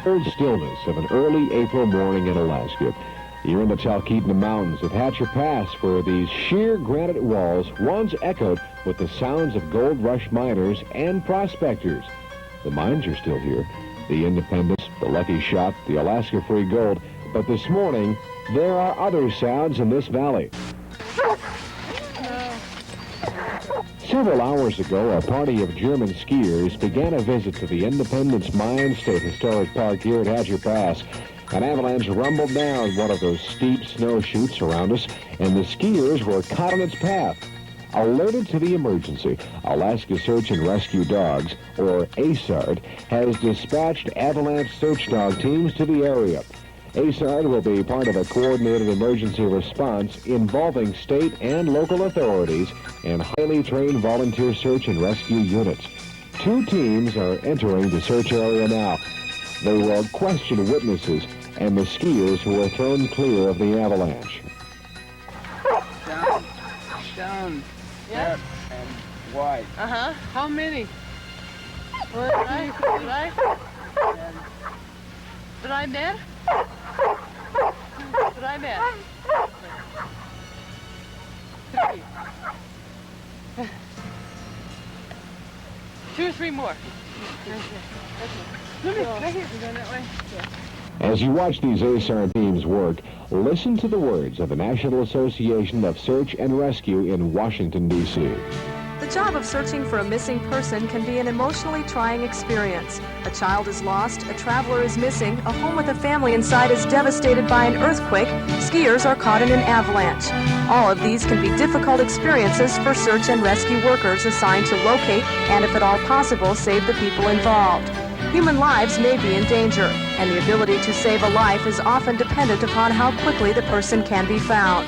cold stillness of an early April morning in Alaska. You're in the Talkeetna Mountains of Hatcher Pass, where these sheer granite walls once echoed with the sounds of gold rush miners and prospectors. The mines are still here. The Independence, the Lucky Shot, the Alaska Free Gold. But this morning, there are other sounds in this valley. Several hours ago, a party of German skiers began a visit to the Independence Mine State Historic Park here at Hatcher Pass. An avalanche rumbled down one of those steep snow chutes around us, and the skiers were caught in its path. Alerted to the emergency, Alaska Search and Rescue Dogs, or ASARD, has dispatched avalanche search dog teams to the area. ASARD will be part of a coordinated emergency response involving state and local authorities and highly trained volunteer search and rescue units. 2 teams are entering the search area now. They will question witnesses and the skiers who were thrown clear of the avalanche. Down, yeah, left, and wide. Uh-huh. How many? Did I met? Did I met? 3. 2 or 3 more. Right here. We're going that way. As you watch these ASARD teams work, listen to the words of the National Association of Search and Rescue in Washington, D.C. The job of searching for a missing person can be an emotionally trying experience. A child is lost, a traveler is missing, a home with a family inside is devastated by an earthquake, skiers are caught in an avalanche. All of these can be difficult experiences for search and rescue workers assigned to locate and, if at all possible, save the people involved. Human lives may be in danger, and the ability to save a life is often dependent upon how quickly the person can be found.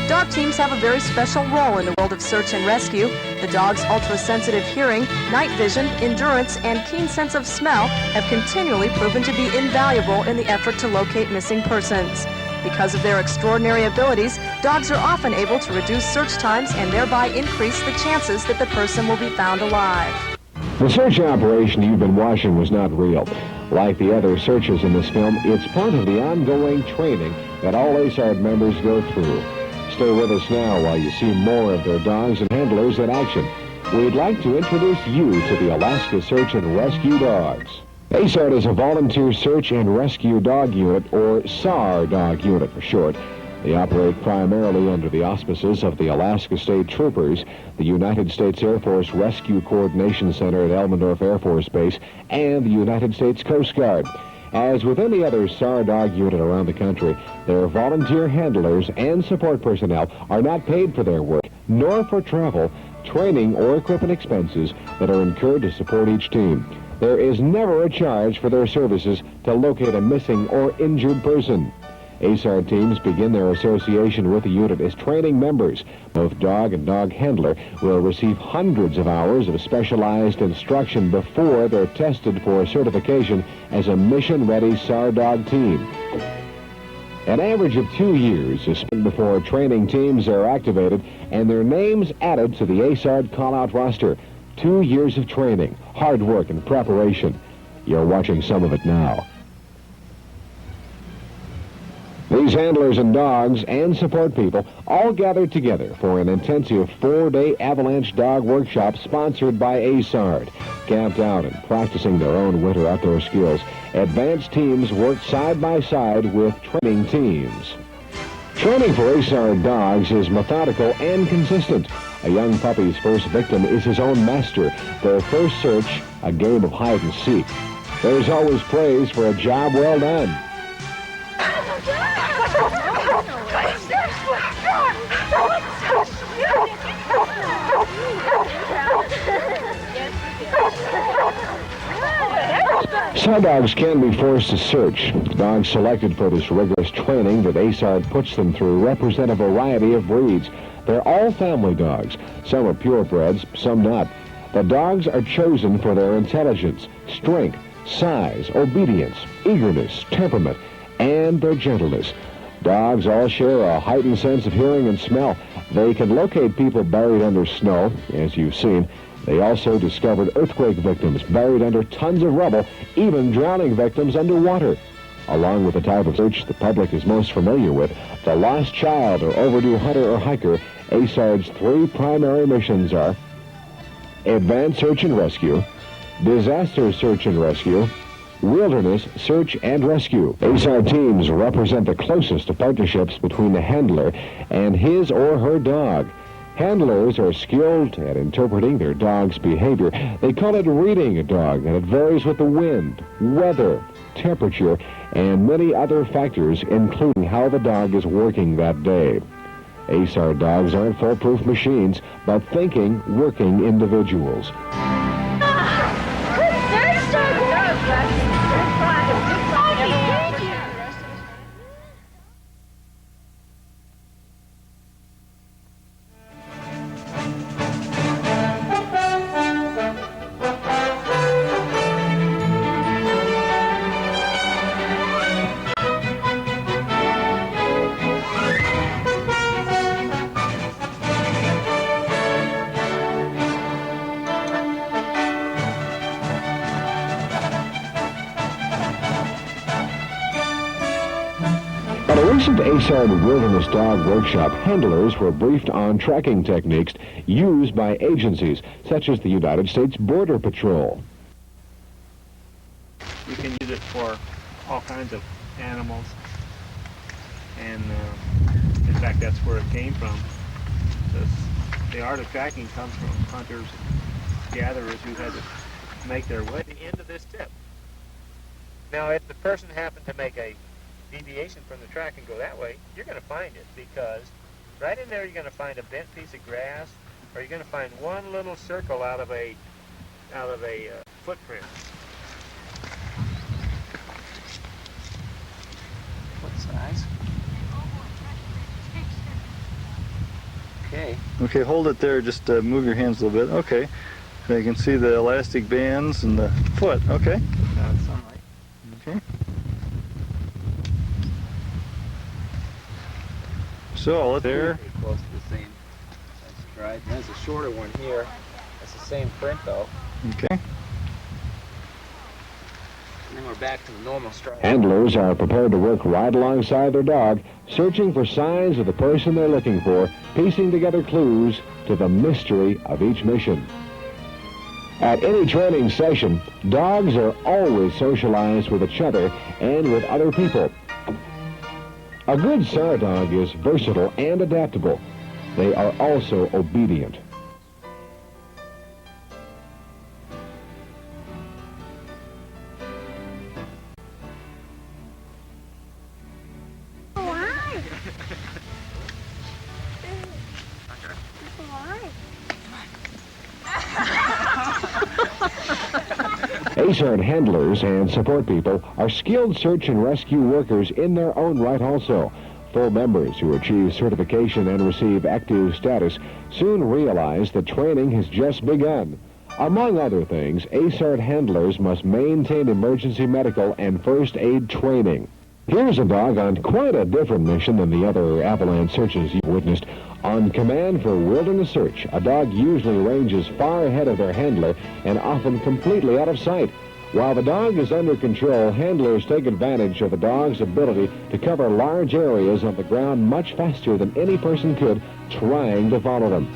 Dog teams have a very special role in the world of search and rescue. The dog's ultra-sensitive hearing, night vision, endurance, and keen sense of smell have continually proven to be invaluable in the effort to locate missing persons. Because of their extraordinary abilities, dogs are often able to reduce search times and thereby increase the chances that the person will be found alive. The search operation you've been watching was not real. Like the other searches in this film, it's part of the ongoing training that all ASARD members go through. Stay with us now while you see more of their dogs and handlers in action. We'd like to introduce you to the Alaska Search and Rescue Dogs. ASARD is a volunteer search and rescue dog unit, or SAR dog unit for short. They operate primarily under the auspices of the Alaska State Troopers, the United States Air Force Rescue Coordination Center at Elmendorf Air Force Base, and the United States Coast Guard. As with any other SAR dog unit around the country, their volunteer handlers and support personnel are not paid for their work, nor for travel, training, or equipment expenses that are incurred to support each team. There is never a charge for their services to locate a missing or injured person. ASARD teams begin their association with the unit as training members. Both dog and dog handler will receive hundreds of hours of specialized instruction before they're tested for certification as a mission-ready SAR dog team. An average of 2 years is spent before training teams are activated and their names added to the ASARD call-out roster. 2 years of training, hard work, and preparation. You're watching some of it now. These handlers and dogs and support people all gathered together for an intensive 4-day avalanche dog workshop sponsored by ASARD. Camped out and practicing their own winter outdoor skills, advanced teams worked side by side with training teams. Training for ASARD dogs is methodical and consistent. A young puppy's first victim is his own master. Their first search, a game of hide and seek. There's always praise for a job well done. SAR dogs can be forced to search. Dogs selected for this rigorous training that ASARD puts them through represent a variety of breeds. They're all family dogs. Some are purebreds, some not. The dogs are chosen for their intelligence, strength, size, obedience, eagerness, temperament, and their gentleness. Dogs all share a heightened sense of hearing and smell. They can locate people buried under snow, as you've seen. They also discovered earthquake victims buried under tons of rubble, even drowning victims underwater. Along with the type of search the public is most familiar with, the lost child or overdue hunter or hiker, ASARD's three primary missions are advanced search and rescue, disaster search and rescue, wilderness search and rescue. ASARD teams represent the closest of partnerships between the handler and his or her dog. Handlers are skilled at interpreting their dog's behavior. They call it reading a dog, and it varies with the wind, weather, temperature, and many other factors, including how the dog is working that day. ASARD dogs aren't foolproof machines, but thinking, working individuals. At a recent ASARD Wilderness Dog Workshop, handlers were briefed on tracking techniques used by agencies such as the United States Border Patrol. You can use it for all kinds of animals, and in fact that's where it came from. The art of tracking comes from hunters and gatherers who had to make their way to the end of this tip. Now if the person happened to make a deviation from the track and go that way, you're going to find it, because right in there you're going to find a bent piece of grass, or you're going to find one little circle out of a footprint. What size? Okay. Okay, hold it there. Just move your hands a little bit. Okay. So you can see the elastic bands and the foot. Okay. Sunlight. Okay. So let there. Pretty close to the same. That's right. There's a shorter one here. That's the same print though. Okay. And then we're back to the normal stride. Handlers are prepared to work right alongside their dog, searching for signs of the person they're looking for, piecing together clues to the mystery of each mission. At any training session, dogs are always socialized with each other and with other people. A good SAR dog is versatile and adaptable. They are also obedient. ASARD handlers and support people are skilled search and rescue workers in their own right also. Full members who achieve certification and receive active status soon realize that training has just begun. Among other things, ASARD handlers must maintain emergency medical and first aid training. Here's a dog on quite a different mission than the other avalanche searches you've witnessed. On command for wilderness search, a dog usually ranges far ahead of their handler and often completely out of sight. While the dog is under control, handlers take advantage of the dog's ability to cover large areas of the ground much faster than any person could trying to follow them.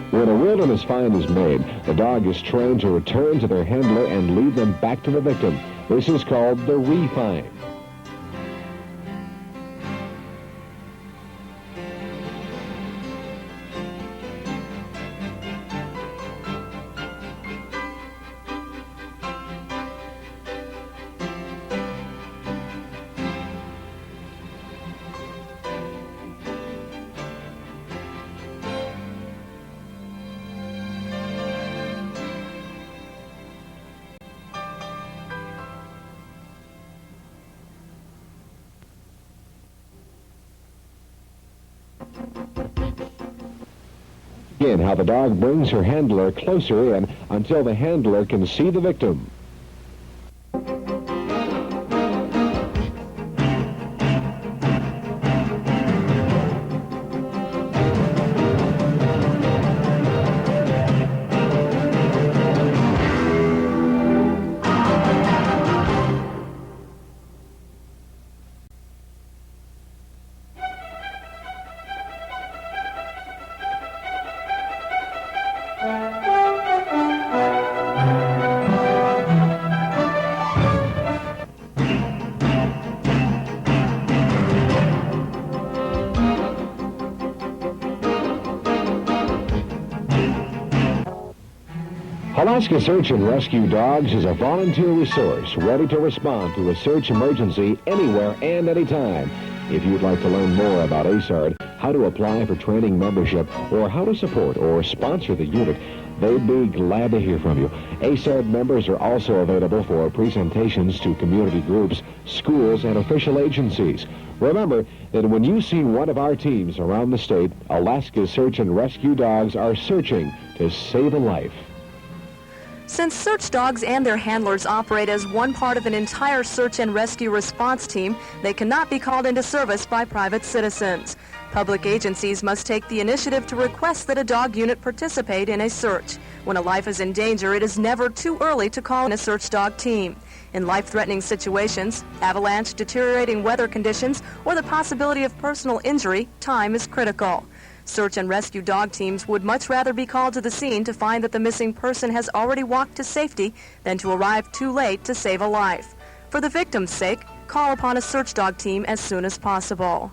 When a wilderness find is made, the dog is trained to return to their handler and lead them back to the victim. This is called the re-find. Again, how the dog brings her handler closer in until the handler can see the victim. Alaska Search and Rescue Dogs is a volunteer resource ready to respond to a search emergency anywhere and anytime. If you'd like to learn more about ASARD, how to apply for training membership, or how to support or sponsor the unit, they'd be glad to hear from you. ASARD members are also available for presentations to community groups, schools, and official agencies. Remember that when you see one of our teams around the state, Alaska Search and Rescue Dogs are searching to save a life. Since search dogs and their handlers operate as one part of an entire search and rescue response team, they cannot be called into service by private citizens. Public agencies must take the initiative to request that a dog unit participate in a search. When a life is in danger, it is never too early to call in a search dog team. In life-threatening situations, avalanche, deteriorating weather conditions, or the possibility of personal injury, time is critical. Search and rescue dog teams would much rather be called to the scene to find that the missing person has already walked to safety than to arrive too late to save a life. For the victim's sake, call upon a search dog team as soon as possible.